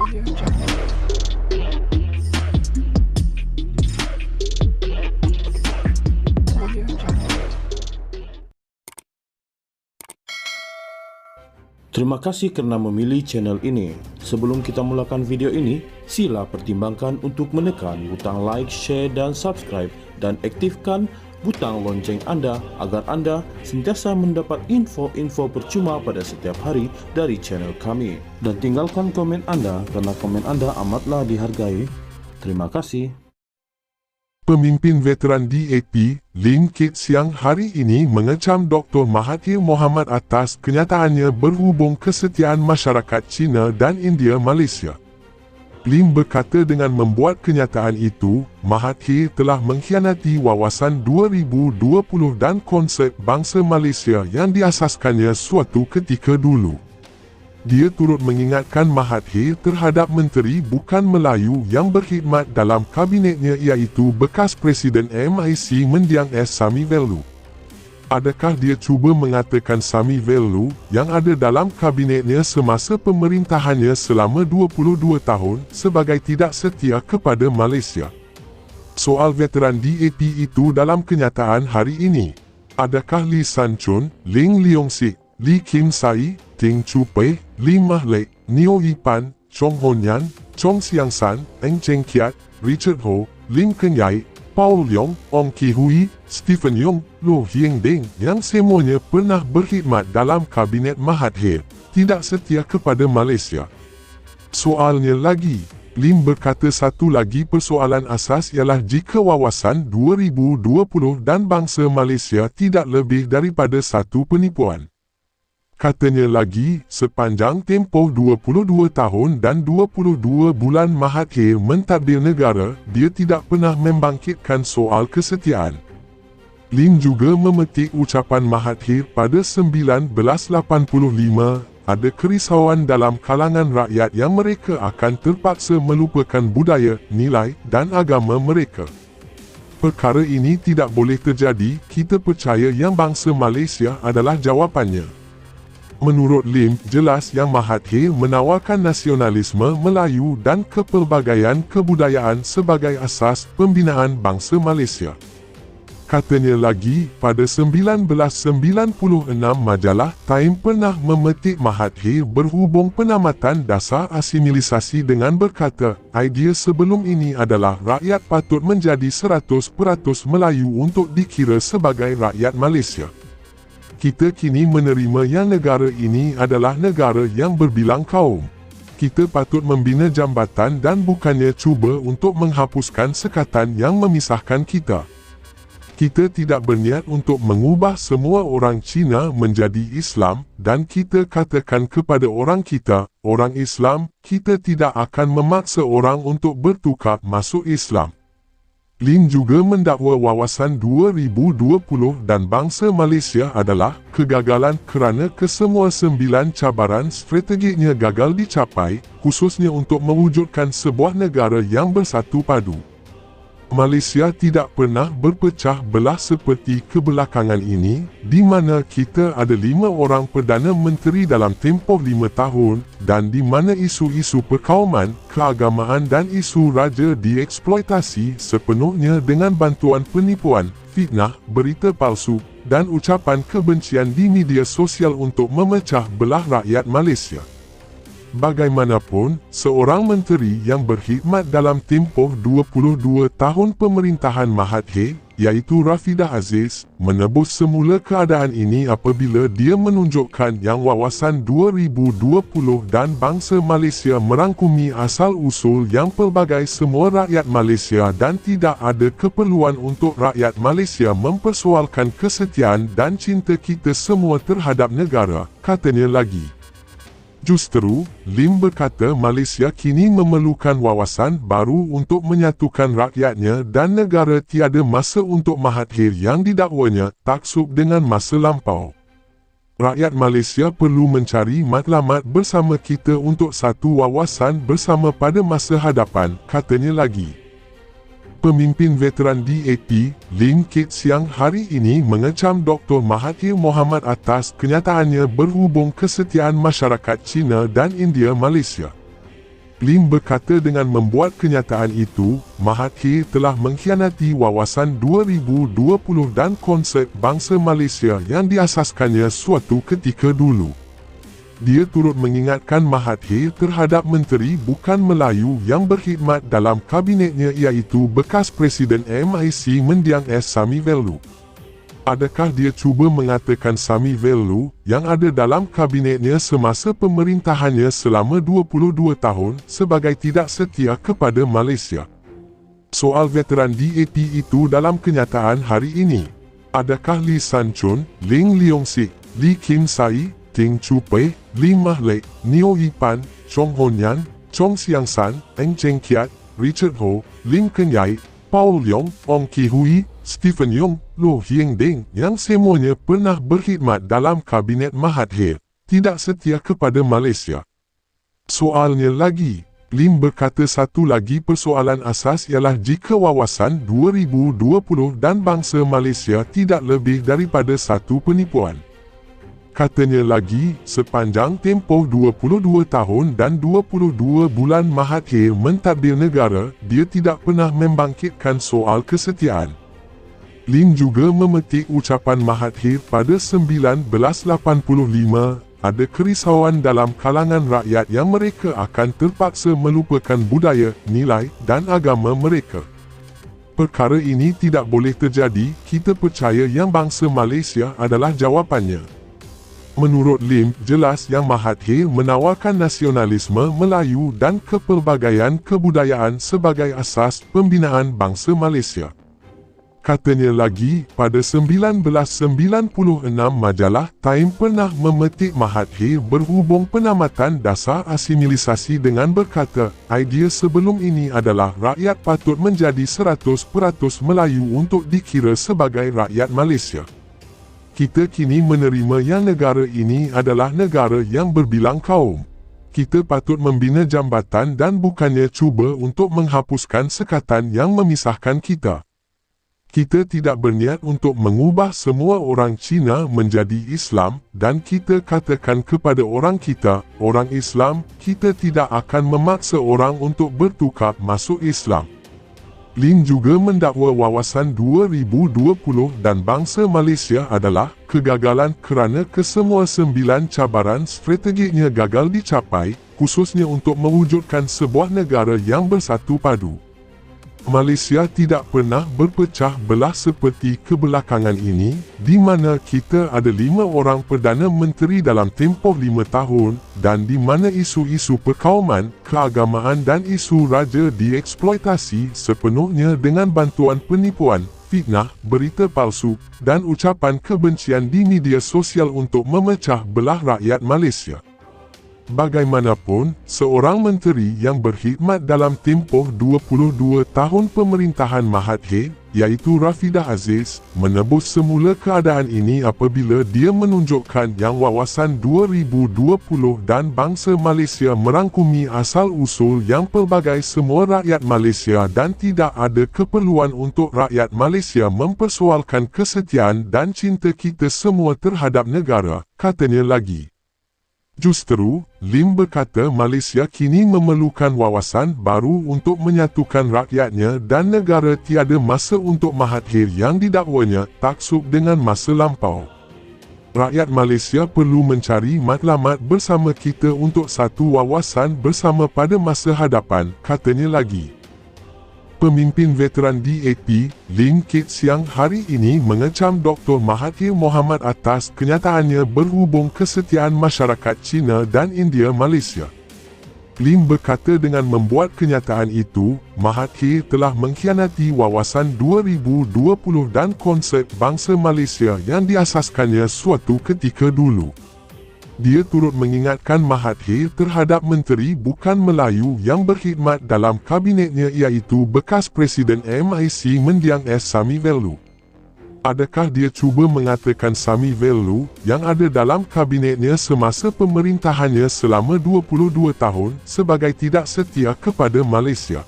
Terima kasih kerana memilih channel ini. Sebelum kita mulakan video ini, sila pertimbangkan untuk menekan butang like, share dan subscribe dan aktifkan butang lonceng anda agar anda sentiasa mendapat info-info percuma pada setiap hari dari channel kami. Dan tinggalkan komen anda kerana komen anda amatlah dihargai. Terima kasih. Pemimpin veteran DAP, Lim Kit Siang hari ini mengecam Dr. Mahathir Mohamad atas kenyataannya berhubung kesetiaan masyarakat China dan India Malaysia. Lim berkata dengan membuat kenyataan itu, Mahathir telah mengkhianati wawasan 2020 dan konsep bangsa Malaysia yang diasaskannya suatu ketika dulu. Dia turut mengingatkan Mahathir terhadap menteri bukan Melayu yang berkhidmat dalam kabinetnya iaitu bekas Presiden MIC Mendiang S. Sami Velu. Adakah dia cuba mengatakan Sami Velu yang ada dalam kabinetnya semasa pemerintahannya selama 22 tahun sebagai tidak setia kepada Malaysia? Soal veteran DAP itu dalam kenyataan hari ini. Adakah Lee San Chun, Ling Leong Sik, Lee Kim Sai, Ting Chu Pei, Lee Mah Lek, Neo Yi Pan, Chong Hon Yan, Chong Siang San, Eng Cheng Kiat, Richard Ho, Lim Keng Yai, Paul Leong, Ong Ki Hui, Stephen Yong, Loh Hieng Deng yang semuanya pernah berkhidmat dalam kabinet Mahathir, tidak setia kepada Malaysia. Soalnya lagi, Lim berkata satu lagi persoalan asas ialah jika wawasan 2020 dan bangsa Malaysia tidak lebih daripada satu penipuan. Katanya lagi, sepanjang tempoh 22 tahun dan 22 bulan Mahathir mentadbir negara, dia tidak pernah membangkitkan soal kesetiaan. Lim juga memetik ucapan Mahathir pada 1985, ada kerisauan dalam kalangan rakyat yang mereka akan terpaksa melupakan budaya, nilai dan agama mereka. Perkara ini tidak boleh terjadi, kita percaya yang bangsa Malaysia adalah jawapannya. Menurut Lim, jelas yang Mahathir menawarkan nasionalisme Melayu dan kepelbagaian kebudayaan sebagai asas pembinaan bangsa Malaysia. Katanya lagi, pada 1996 majalah Time pernah memetik Mahathir berhubung penamatan dasar asimilisasi dengan berkata, idea sebelum ini adalah rakyat patut menjadi 100% Melayu untuk dikira sebagai rakyat Malaysia. Kita kini menerima yang negara ini adalah negara yang berbilang kaum. Kita patut membina jambatan dan bukannya cuba untuk menghapuskan sekatan yang memisahkan kita. Kita tidak berniat untuk mengubah semua orang Cina menjadi Islam dan kita katakan kepada orang kita, orang Islam, kita tidak akan memaksa orang untuk bertukar masuk Islam. Lim juga mendakwa wawasan 2020 dan bangsa Malaysia adalah kegagalan kerana kesemua 9 cabaran strategiknya gagal dicapai, khususnya untuk mewujudkan sebuah negara yang bersatu padu. Malaysia tidak pernah berpecah belah seperti kebelakangan ini, di mana kita ada 5 orang Perdana Menteri dalam tempoh 5 tahun, dan di mana isu-isu perkauman, keagamaan dan isu raja dieksploitasi sepenuhnya dengan bantuan penipuan, fitnah, berita palsu, dan ucapan kebencian di media sosial untuk memecah belah rakyat Malaysia. Bagaimanapun, seorang menteri yang berkhidmat dalam tempoh 22 tahun pemerintahan Mahathir, iaitu Rafidah Aziz, menebus semula keadaan ini apabila dia menunjukkan yang wawasan 2020 dan bangsa Malaysia merangkumi asal-usul yang pelbagai semua rakyat Malaysia dan tidak ada keperluan untuk rakyat Malaysia mempersoalkan kesetiaan dan cinta kita semua terhadap negara, katanya lagi. Justru, Lim berkata Malaysia kini memerlukan wawasan baru untuk menyatukan rakyatnya dan negara tiada masa untuk Mahathir yang didakwanya taksub dengan masa lampau. Rakyat Malaysia perlu mencari matlamat bersama kita untuk satu wawasan bersama pada masa hadapan, katanya lagi. Pemimpin veteran DAP, Lim Kit Siang hari ini mengecam Dr. Mahathir Mohamad atas kenyataannya berhubung kesetiaan masyarakat Cina dan India Malaysia. Lim berkata dengan membuat kenyataan itu, Mahathir telah mengkhianati wawasan 2020 dan konsep bangsa Malaysia yang diasaskannya suatu ketika dulu. Dia turut mengingatkan Mahathir terhadap menteri bukan Melayu yang berkhidmat dalam kabinetnya iaitu bekas Presiden MIC Mendiang S. Sami Velu. Adakah dia cuba mengatakan Sami Velu yang ada dalam kabinetnya semasa pemerintahannya selama 22 tahun sebagai tidak setia kepada Malaysia? Soal veteran DAP itu dalam kenyataan hari ini. Adakah Lee San Chun, Ling Leong Sik, Lee Kim Sai, Ting Chu Pei, Lee Mah Lek, Neo Yi Pan, Chong Hon Yan, Chong Siang San, Eng Cheng Kiat, Richard Ho, Lim Ken Yai, Paul Leong, Ong Ki Hui, Stephen Yong, Loh Hieng Deng yang semuanya pernah berkhidmat dalam kabinet Mahathir, tidak setia kepada Malaysia. Soalnya lagi, Lim berkata satu lagi persoalan asas ialah jika wawasan 2020 dan bangsa Malaysia tidak lebih daripada satu penipuan. Katanya lagi, sepanjang tempoh 22 tahun dan 22 bulan Mahathir mentadbir negara, dia tidak pernah membangkitkan soal kesetiaan. Lim juga memetik ucapan Mahathir pada 1985, ada kerisauan dalam kalangan rakyat yang mereka akan terpaksa melupakan budaya, nilai dan agama mereka. Perkara ini tidak boleh terjadi, kita percaya yang bangsa Malaysia adalah jawapannya. Menurut Lim, jelas yang Mahathir menawarkan nasionalisme Melayu dan kepelbagaian kebudayaan sebagai asas pembinaan bangsa Malaysia. Katanya lagi, pada 1996 majalah Time pernah memetik Mahathir berhubung penamatan dasar asimilisasi dengan berkata, idea sebelum ini adalah rakyat patut menjadi 100% Melayu untuk dikira sebagai rakyat Malaysia. Kita kini menerima yang negara ini adalah negara yang berbilang kaum. Kita patut membina jambatan dan bukannya cuba untuk menghapuskan sekatan yang memisahkan kita. Kita tidak berniat untuk mengubah semua orang Cina menjadi Islam dan kita katakan kepada orang kita, orang Islam, kita tidak akan memaksa orang untuk bertukar masuk Islam. Lim juga mendakwa wawasan 2020 dan bangsa Malaysia adalah kegagalan kerana kesemua 9 cabaran strategiknya gagal dicapai, khususnya untuk mewujudkan sebuah negara yang bersatu padu. Malaysia tidak pernah berpecah belah seperti kebelakangan ini, di mana kita ada 5 orang Perdana Menteri dalam tempoh 5 tahun, dan di mana isu-isu perkauman, keagamaan dan isu raja dieksploitasi sepenuhnya dengan bantuan penipuan, fitnah, berita palsu, dan ucapan kebencian di media sosial untuk memecah belah rakyat Malaysia. Bagaimanapun, seorang menteri yang berkhidmat dalam tempoh 22 tahun pemerintahan Mahathir, iaitu Rafidah Aziz, menebus semula keadaan ini apabila dia menunjukkan yang wawasan 2020 dan bangsa Malaysia merangkumi asal-usul yang pelbagai semua rakyat Malaysia dan tidak ada keperluan untuk rakyat Malaysia mempersoalkan kesetiaan dan cinta kita semua terhadap negara, katanya lagi. Justru, Lim berkata Malaysia kini memerlukan wawasan baru untuk menyatukan rakyatnya dan negara tiada masa untuk Mahathir yang didakwanya taksub dengan masa lampau. Rakyat Malaysia perlu mencari matlamat bersama kita untuk satu wawasan bersama pada masa hadapan, katanya lagi. Pemimpin veteran DAP, Lim Kit Siang hari ini mengecam Dr. Mahathir Mohamad atas kenyataannya berhubung kesetiaan masyarakat Cina dan India Malaysia. Lim berkata dengan membuat kenyataan itu, Mahathir telah mengkhianati wawasan 2020 dan konsep bangsa Malaysia yang diasaskannya suatu ketika dulu. Dia turut mengingatkan Mahathir terhadap menteri bukan Melayu yang berkhidmat dalam kabinetnya iaitu bekas Presiden MIC Mendiang S. Sami Velu. Adakah dia cuba mengatakan Sami Velu yang ada dalam kabinetnya semasa pemerintahannya selama 22 tahun sebagai tidak setia kepada Malaysia?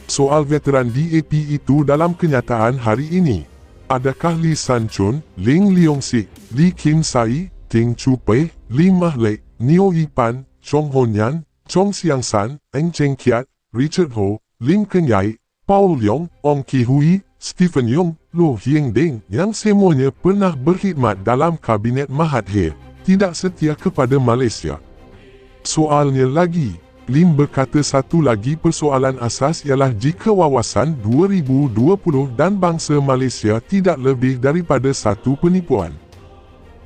Soal veteran DAP itu dalam kenyataan hari ini. Adakah Lee San Chun, Ling Leong Sik, Lee Kim Sai, Ting Chu Pei, Lee Mah Lek, Neo Yi Pan, Chong Hon Yan, Chong Siang San, Eng Cheng Kiat, Richard Ho, Lim Keng Yai, Paul Leong, Ong Ki Hui, Stephen Yong, Loh Hieng Deng yang semuanya pernah berkhidmat dalam Kabinet Mahathir, tidak setia kepada Malaysia. Soalnya lagi, Lim berkata satu lagi persoalan asas ialah jika wawasan 2020 dan bangsa Malaysia tidak lebih daripada satu penipuan.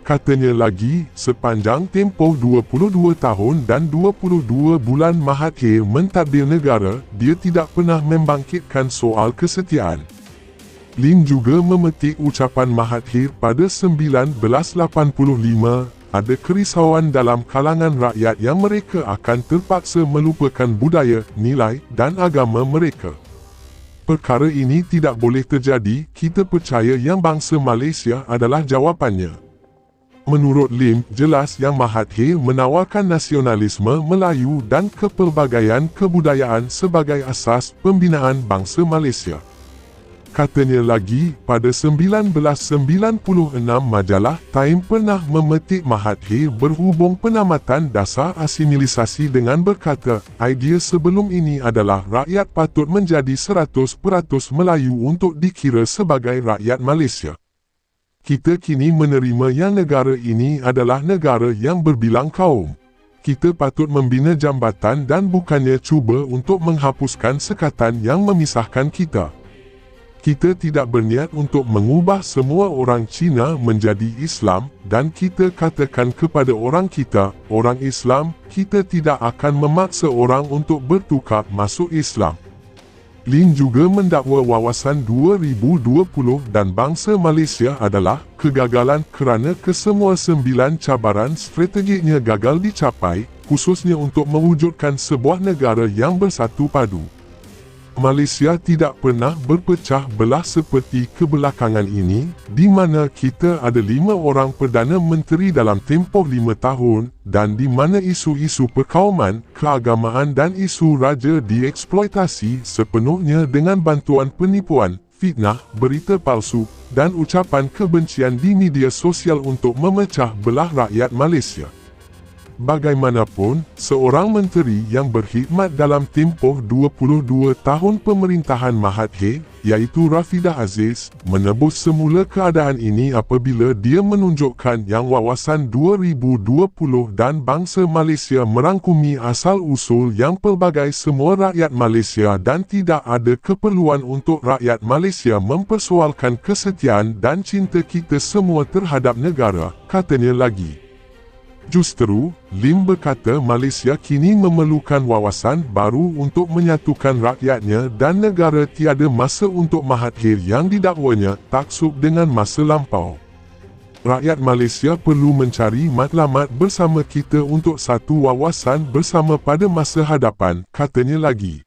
Katanya lagi, sepanjang tempoh 22 tahun dan 22 bulan Mahathir mentadbir negara, dia tidak pernah membangkitkan soal kesetiaan. Lim juga memetik ucapan Mahathir pada 1985, ada kerisauan dalam kalangan rakyat yang mereka akan terpaksa melupakan budaya, nilai dan agama mereka. Perkara ini tidak boleh terjadi, kita percaya yang bangsa Malaysia adalah jawapannya. Menurut Lim, jelas yang Mahathir menawarkan nasionalisme Melayu dan kepelbagaian kebudayaan sebagai asas pembinaan bangsa Malaysia. Katanya lagi, pada 1996 majalah Time pernah memetik Mahathir berhubung penamatan dasar asimilisasi dengan berkata, idea sebelum ini adalah rakyat patut menjadi 100% Melayu untuk dikira sebagai rakyat Malaysia. Kita kini menerima yang negara ini adalah negara yang berbilang kaum. Kita patut membina jambatan dan bukannya cuba untuk menghapuskan sekatan yang memisahkan kita. Kita tidak berniat untuk mengubah semua orang Cina menjadi Islam dan kita katakan kepada orang kita, orang Islam, kita tidak akan memaksa orang untuk bertukar masuk Islam. Lim juga mendakwa wawasan 2020 dan bangsa Malaysia adalah kegagalan kerana kesemua 9 cabaran strategiknya gagal dicapai, khususnya untuk mewujudkan sebuah negara yang bersatu padu. Malaysia tidak pernah berpecah belah seperti kebelakangan ini, di mana kita ada 5 orang Perdana Menteri dalam tempoh 5 tahun, dan di mana isu-isu perkauman, keagamaan dan isu raja dieksploitasi sepenuhnya dengan bantuan penipuan, fitnah, berita palsu, dan ucapan kebencian di media sosial untuk memecah belah rakyat Malaysia. Bagaimanapun, seorang menteri yang berkhidmat dalam tempoh 22 tahun pemerintahan Mahathir, iaitu Rafidah Aziz, menebus semula keadaan ini apabila dia menunjukkan yang wawasan 2020 dan bangsa Malaysia merangkumi asal-usul yang pelbagai semua rakyat Malaysia dan tidak ada keperluan untuk rakyat Malaysia mempersoalkan kesetiaan dan cinta kita semua terhadap negara, katanya lagi. Justru, Lim berkata Malaysia kini memerlukan wawasan baru untuk menyatukan rakyatnya dan negara tiada masa untuk Mahathir yang didakwanya taksub dengan masa lampau. Rakyat Malaysia perlu mencari matlamat bersama kita untuk satu wawasan bersama pada masa hadapan, katanya lagi.